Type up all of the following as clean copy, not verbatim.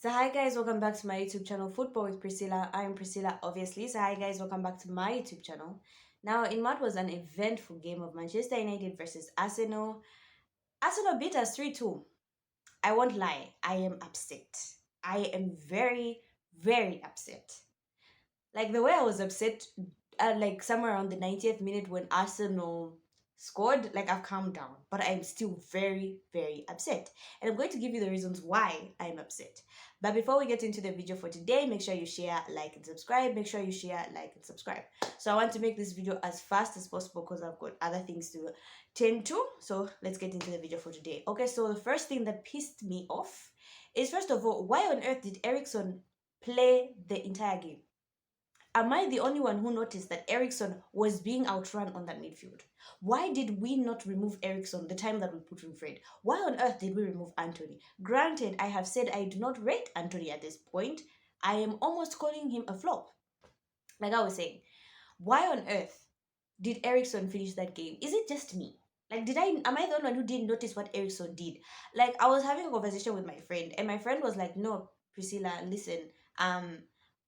So hi guys, welcome back to my YouTube channel, Football with Priscilla. I am Priscilla, obviously. So hi guys, welcome back to my YouTube channel. Now, in what was an eventful game of Manchester United versus Arsenal, Arsenal beat us 3-2. I won't lie, I am upset. I am very, very upset. Like the way I was upset, like somewhere around the 90th minute when Arsenal scored, like I've calmed down, but I'm still very, very upset. And I'm going to give you the reasons why I'm upset. But before we get into the video for today, make sure you share, like, and subscribe. Make sure you share, like, and subscribe. So I want to make this video as fast as possible because I've got other things to tend to. So let's get into the video for today. Okay, so the first thing that pissed me off is, first of all, why on earth did Ericsson play the entire game? Am I the only one who noticed that Ericsson was being outrun on that midfield? Why did we not remove Ericsson the time that we put in Fred? Why on earth did we remove Anthony? Granted, I have said I do not rate Anthony at this point. I am almost calling him a flop. Like I was saying, why on earth did Ericsson finish that game? Is it just me? Like, am I the only one who didn't notice what Ericsson did? Like, I was having a conversation with my friend, and my friend was like, no, Priscilla, listen, um,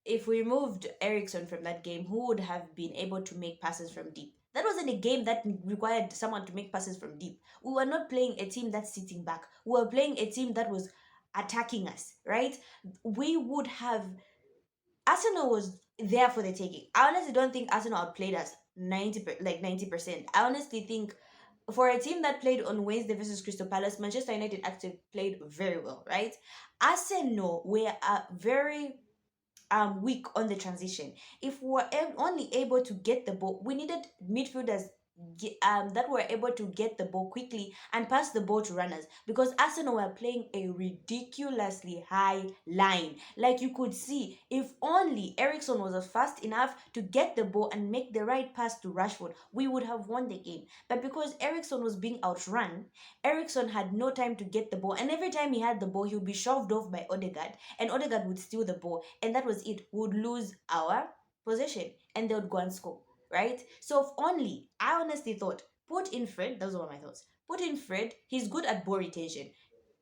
if we removed Ericsson from that game, who would have been able to make passes from deep? That wasn't a game that required someone to make passes from deep. We were not playing a team that's sitting back. We were playing a team that was attacking us, right? We would have Arsenal was there for the taking. I honestly don't think Arsenal outplayed us 90%. I honestly think for a team that played on Wednesday versus Crystal Palace, Manchester United actually played very well, right? Arsenal were very weak on the transition. If we were only able to get the ball, we needed midfielders that were able to get the ball quickly and pass the ball to runners, because Arsenal were playing a ridiculously high line. Like, you could see, if only Ericsson was fast enough to get the ball and make the right pass to Rashford, we would have won the game. But because Ericsson was being outrun, Ericsson had no time to get the ball, and every time he had the ball, he would be shoved off by Odegaard, and Odegaard would steal the ball, and that was it. We would lose our possession, and they would go and score, right? So if only, I honestly thought, put in Fred, those were my thoughts. Put in Fred, he's good at ball retention.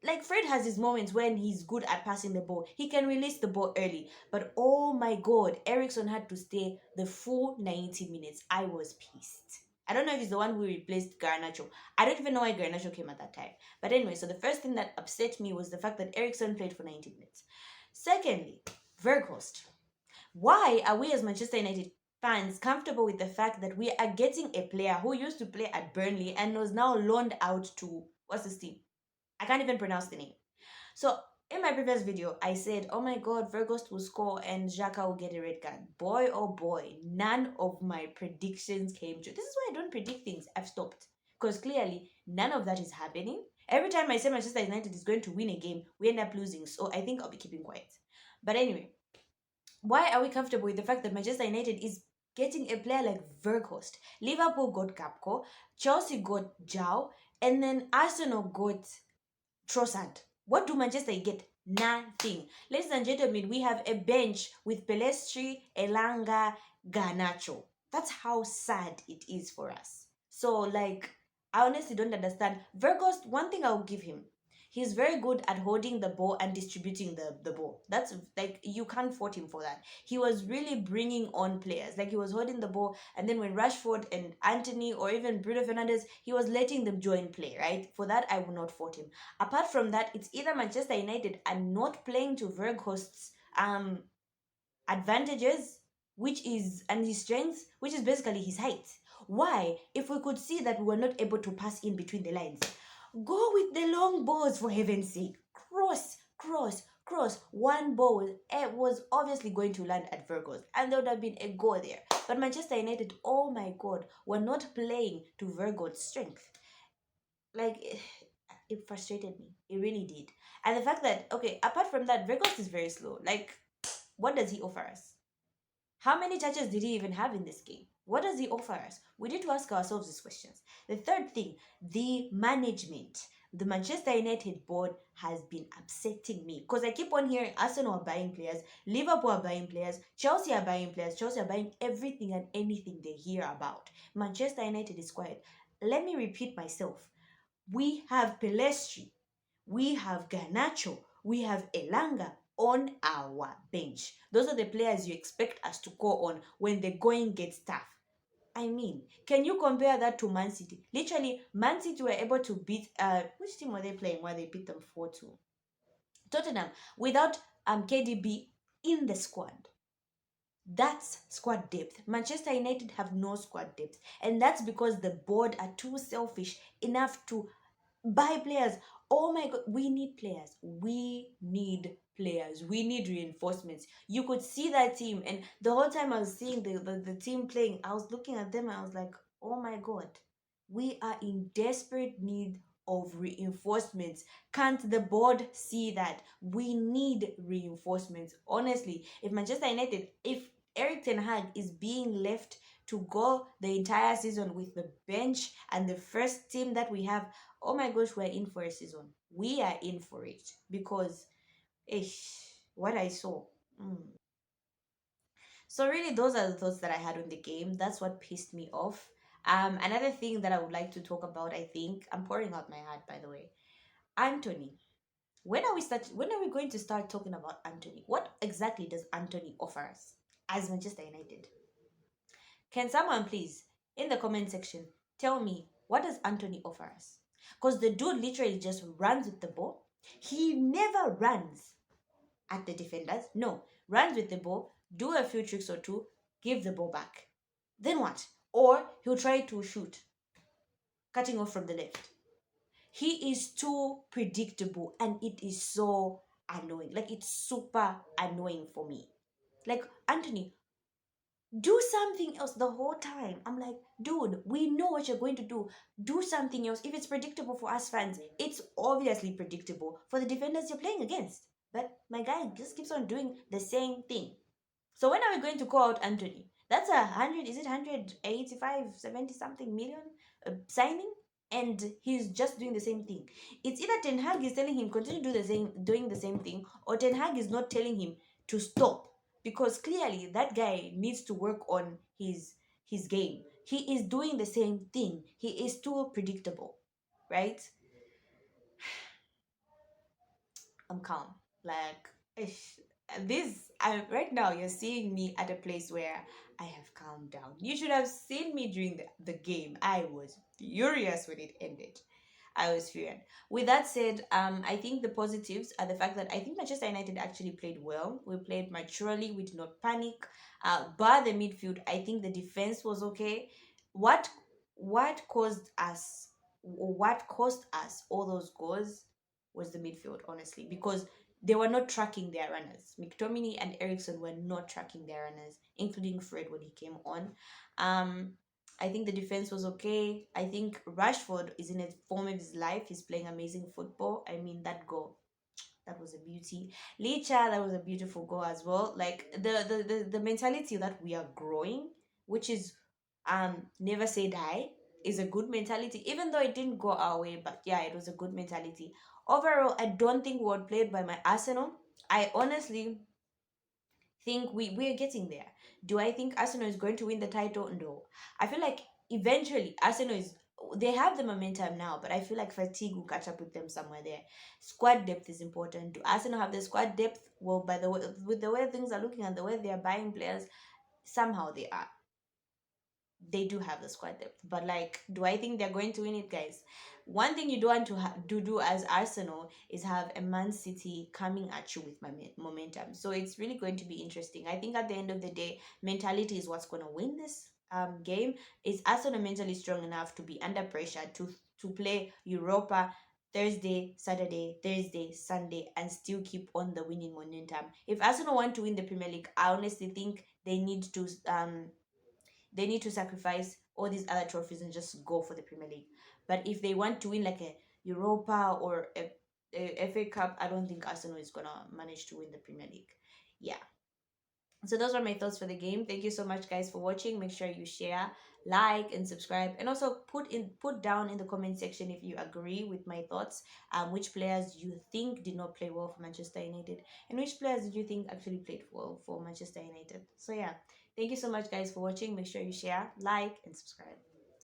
Like, Fred has his moments when he's good at passing the ball. He can release the ball early. But oh my god, Ericsson had to stay the full 90 minutes. I was pissed. I don't know if he's the one who replaced Garnacho. I don't even know why Garnacho came at that time. But anyway, so the first thing that upset me was the fact that Ericsson played for 90 minutes. Secondly, Verkost. Why are we as Manchester United fans comfortable with the fact that we are getting a player who used to play at Burnley and was now loaned out to, what's his team? I can't even pronounce the name. So in my previous video, I said, oh my god, Vergost will score and Xhaka will get a red card. Boy, oh boy, none of my predictions came true. This is why I don't predict things. I've stopped. Because clearly, none of that is happening. Every time I say Manchester United is going to win a game, we end up losing. So I think I'll be keeping quiet. But anyway, why are we comfortable with the fact that Manchester United is getting a player like Verkost? Liverpool got Capco, Chelsea got Jao, and then Arsenal got Trossard. What do Manchester get? Nothing. Ladies and gentlemen, we have a bench with Pelestri, Elanga, Garnacho. That's how sad it is for us. So, like, I honestly don't understand. Vergost, one thing I'll give him, he's very good at holding the ball and distributing the ball. That's like, you can't fault him for that. He was really bringing on players. Like, he was holding the ball, and then when Rashford and Anthony or even Bruno Fernandes, he was letting them join play, right? For that, I will not fault him. Apart from that, it's either Manchester United are not playing to Verghost's advantages, which is, and his strengths, which is basically his height. Why? If we could see that we were not able to pass in between the lines, go with the long balls, for heaven's sake. Cross, cross, cross. One ball, it was obviously going to land at Virgos, and there would have been a goal there. But Manchester United, oh my god, were not playing to Virgo's strength. Like, it frustrated me. It really did. And the fact that, okay, apart from that, Virgos is very slow. Like, what does he offer us? How many touches did he even have in this game? What does he offer us? We need to ask ourselves these questions. The third thing, the management. The Manchester United board has been upsetting me because I keep on hearing Arsenal are buying players, Liverpool are buying players, Chelsea are buying players, Chelsea are buying everything and anything they hear about. Manchester United is quiet. Let me repeat myself. We have Pelestri, we have Garnacho, we have Elanga on our bench. Those are the players you expect us to call on when the going gets tough. I mean, can you compare that to Man City? Literally, Man City were able to beat which team were they playing where they beat them 4-2? Tottenham without KDB in the squad. That's squad depth. Manchester United have no squad depth, and that's because the board are too selfish enough to buy players. Oh my god, we need players. We need players. We need reinforcements. You could see that team, and the whole time I was seeing the team playing, I was looking at them and I was like, oh my god, we are in desperate need of reinforcements. Can't the board see that? We need reinforcements. Honestly, if Manchester United, if Eric Ten Hag is being left to go the entire season with the bench and the first team that we have, oh my gosh, we're in for a season. We are in for it because, what I saw. Mm. So really, those are the thoughts that I had on the game. That's what pissed me off. Another thing that I would like to talk about, I think I'm pouring out my heart, by the way. Anthony. When are we going to start talking about Anthony? What exactly does Anthony offer us as Manchester United? Can someone please in the comment section tell me what does Anthony offer us? Because the dude literally just runs with the ball. He never runs at the defenders. No, runs with the ball, do a few tricks or two, give the ball back. Then what? Or he'll try to shoot, cutting off from the left. He is too predictable and it is so annoying. Like, it's super annoying for me. Like, Anthony, do something else the whole time. I'm like, dude, we know what you're going to do. Do something else. If it's predictable for us fans, it's obviously predictable for the defenders you're playing against. But my guy just keeps on doing the same thing. So when are we going to call out Anthony? That's 100, is it 185, 70 something million signing? And he's just doing the same thing. It's either Ten Hag is telling him continue doing the same thing, or Ten Hag is not telling him to stop, because clearly that guy needs to work on his game. He is doing the same thing. He is too predictable, right? I'm calm. Like, this, right now, you're seeing me at a place where I have calmed down. You should have seen me during the game. I was furious when it ended. I was furious. With that said, I think the positives are the fact that I think Manchester United actually played well. We played maturely. We did not panic. Bar the midfield, I think the defense was okay. What what caused us, what cost us all those goals was the midfield, honestly, because they were not tracking their runners. McTominay and Ericsson were not tracking their runners, including Fred when he came on. Um, I think the defense was okay. I think Rashford is in a form of his life. He's playing amazing football. I mean, that goal, that was a beauty. Licha, that was a beautiful goal as well. Like, the mentality that we are growing, which is never say die, is a good mentality. Even though it didn't go our way, but yeah, it was a good mentality. Overall, I don't think we were played by my Arsenal. I honestly think we're getting there. Do I think Arsenal is going to win the title? No. I feel like eventually Arsenal is, they have the momentum now, but I feel like fatigue will catch up with them somewhere there. Squad depth is important. Do Arsenal have the squad depth? Well, by the way, with the way things are looking and the way they are buying players, somehow they are. They do have the squad depth, but like, do I think they're going to win it, guys? One thing you don't want to do as Arsenal is have a Man City coming at you with momentum. So it's really going to be interesting. I think at the end of the day, mentality is what's going to win this game. Is Arsenal mentally strong enough to be under pressure to play Europa Thursday, Saturday, Thursday, Sunday, and still keep on the winning momentum? If Arsenal want to win the Premier League, I honestly think they need to sacrifice all these other trophies and just go for the Premier League. But if they want to win like a Europa or a FA Cup, I don't think Arsenal is gonna manage to win the Premier League. Yeah. So those are my thoughts for the game. Thank you so much, guys, for watching. Make sure you share, like, and subscribe, and also put down in the comment section if you agree with my thoughts. Which players you think did not play well for Manchester United, and which players did you think actually played well for Manchester United? So yeah, thank you so much, guys, for watching. Make sure you share, like, and subscribe.